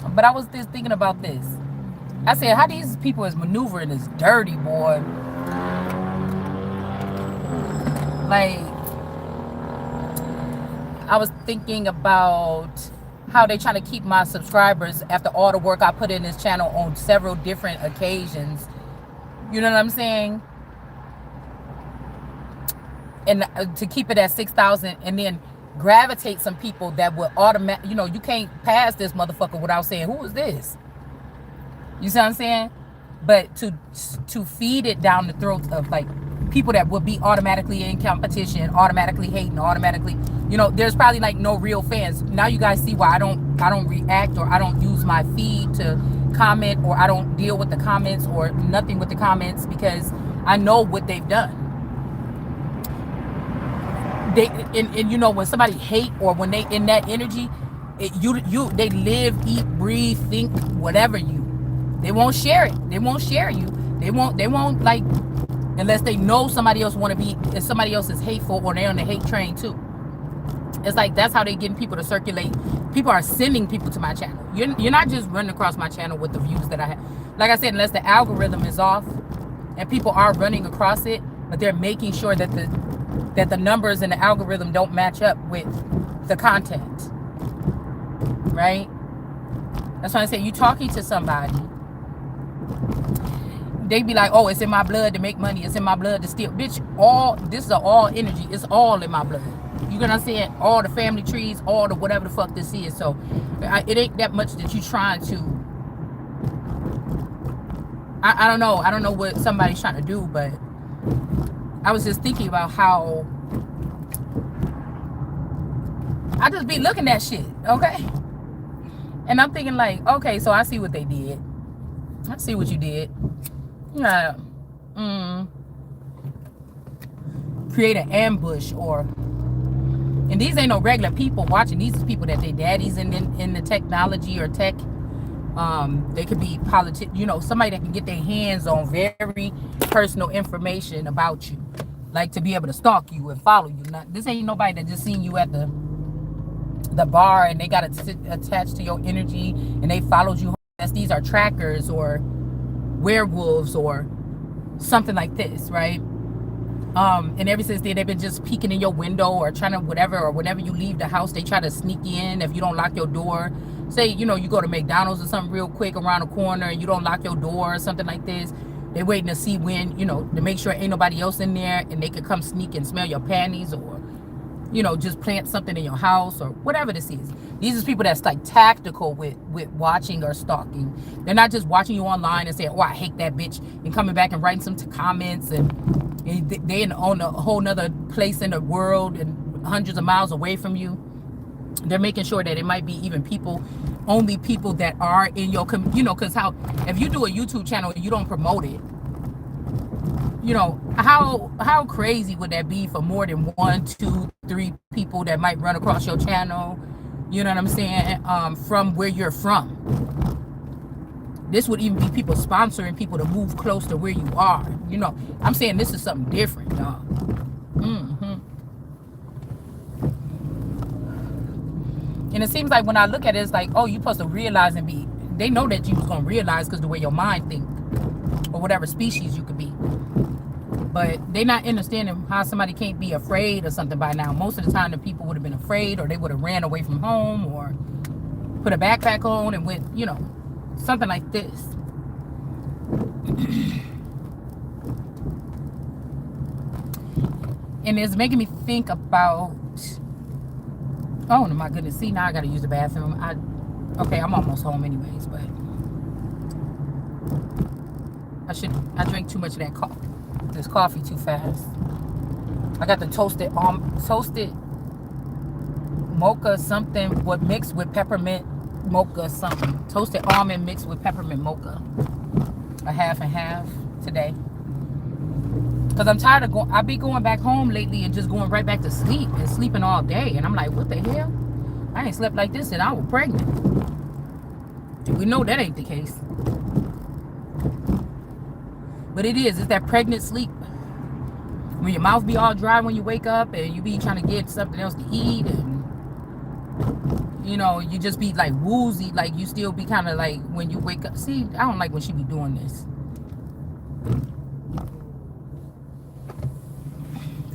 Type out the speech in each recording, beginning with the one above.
But I was just thinking about this. I said, how these people is maneuvering is dirty, boy. Like, I was thinking about how they trying to keep my subscribers after all the work I put in this channel on several different occasions. You know what I'm saying? And to keep it at 6,000, and then gravitate some people that would automatic. You know, you can't pass this motherfucker without saying, "Who is this?" You see what I'm saying? But to feed it down the throats of like people that would be automatically in competition, automatically hating, automatically, you know, there's probably like no real fans. Now you guys see why I don't react, or I don't use my feed to comment, or I don't deal with the comments or nothing with the comments, because I know what they've done. They and you know, when somebody hate, or when they in that energy, they live, eat, breathe, think whatever you. They won't share it. They won't share you. They won't like, unless they know somebody else want to be, if somebody else is hateful or they're on the hate train too. It's like that's how they getting people to circulate. People are sending people to my channel. You're not just running across my channel with the views that I have. Like I said, unless the algorithm is off and people are running across it, but they're making sure that the numbers in the algorithm don't match up with the content. Right? That's why I say, you talking to somebody, they be like, oh, it's in my blood to make money, it's in my blood to steal. Bitch, this is all energy. It's all in my blood. You gonna say it? All the family trees, all the whatever the fuck this is. So it ain't that much that you trying to, I don't know. I don't know what somebody's trying to do, but I was just thinking about how I just be looking at shit, okay? And I'm thinking like, okay, so I see what they did. I see what you did. Yeah. Create an ambush, or, and these ain't no regular people watching. These is people that their daddies in the technology or tech. They could be you know, somebody that can get their hands on very personal information about you, like to be able to stalk you and follow you. This ain't nobody that just seen you at the bar and they got it attached to your energy and they followed you. These are trackers or werewolves or something like this, right? And ever since then, they've been just peeking in your window or trying to whatever, or whenever you leave the house, they try to sneak in if you don't lock your door. Say, you know, you go to McDonald's or something real quick around the corner and you don't lock your door or something like this. They're waiting to see when, you know, to make sure ain't nobody else in there, and they could come sneak and smell your panties, or, you know, just plant something in your house or whatever this is. These are people that's like tactical with watching or stalking. They're not just watching you online and saying, oh, I hate that bitch, and coming back and writing some comments, and they on a whole nother place in the world and hundreds of miles away from you. They're making sure that it might be even only people that are in your, you know, because if you do a YouTube channel and you don't promote it, you know, how crazy would that be for more than 1, 2, 3 people that might run across your channel, you know what I'm saying, from where you're from. This would even be people sponsoring people to move close to where you are. You know, I'm saying this is something different, y'all. And it seems like when I look at it, it's like, oh, you supposed to realize and be. They know that you was gonna realize because the way your mind think, or whatever species you could be. But they not understanding how somebody can't be afraid or something by now. Most of the time, the people would have been afraid, or they would have ran away from home, or put a backpack on and went, you know, something like this. And it's making me think about, oh my goodness, see, now I gotta use the bathroom. Okay, I'm almost home anyways, but I drank too much of that coffee. This coffee too fast. I got the toasted mocha something, what mixed with peppermint mocha something. Toasted almond mixed with peppermint mocha. A half and half today. Because I'm tired of I be going back home lately and just going right back to sleep and sleeping all day. And I'm like, what the hell? I ain't slept like this since I was pregnant. We know that ain't the case. But it is. It's that pregnant sleep. When your mouth be all dry when you wake up and you be trying to get something else to eat. And You know, you just be like woozy, like you still be kind of like when you wake up. See, I don't like when she be doing this.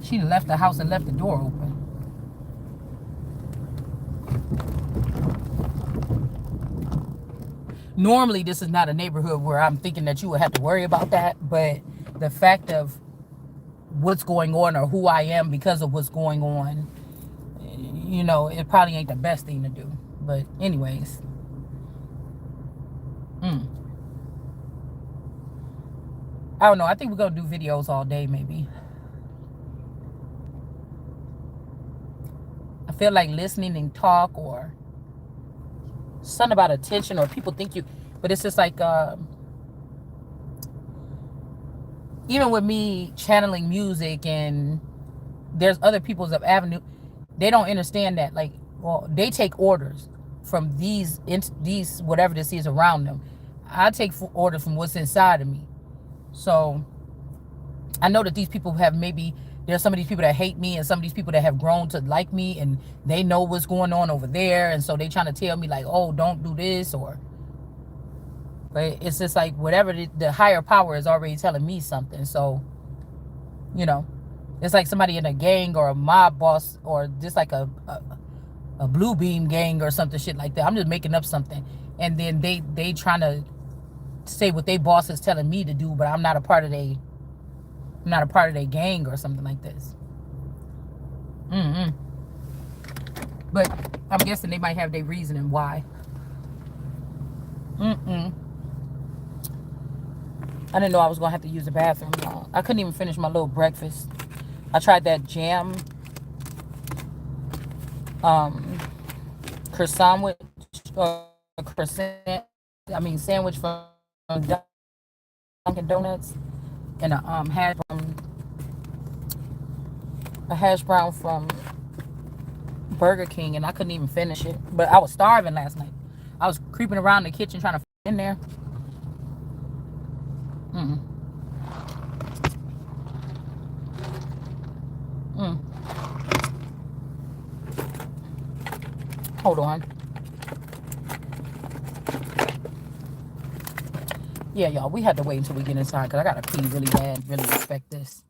She left the house and left the door open. Normally, this is not a neighborhood where I'm thinking that you would have to worry about that, but the fact of what's going on or who I am because of what's going on, you know, it probably ain't the best thing to do. But anyways, I don't know. I think we're gonna do videos all day, maybe. I feel like listening and talk or something about attention or people think you, but it's just like even with me channeling music and there's other people's of avenue, they don't understand that. Like, well, they take orders from these whatever this is around them. I take orders from what's inside of me. So I know that these people have, maybe there's some of these people that hate me and some of these people that have grown to like me and they know what's going on over there, and so they trying to tell me like, oh, don't do this, or, but it's just like whatever the higher power is already telling me something. So, you know, it's like somebody in a gang or a mob boss or just like a blue beam gang or something shit like that. I'm just making up something, and then they trying to say what they boss is telling me to do, but I'm not a part of their gang or something like this. But I'm guessing they might have their reasoning why. I didn't know I was gonna have to use the bathroom. I couldn't even finish my little breakfast. I tried that jam croissant sandwich from Dunkin' Donuts, and a hash brown from Burger King, and I couldn't even finish it. But I was starving last night. I was creeping around the kitchen trying to fit in there. Hold on. Yeah, y'all, we had to wait until we get inside because I got to pee really bad. Really respect this.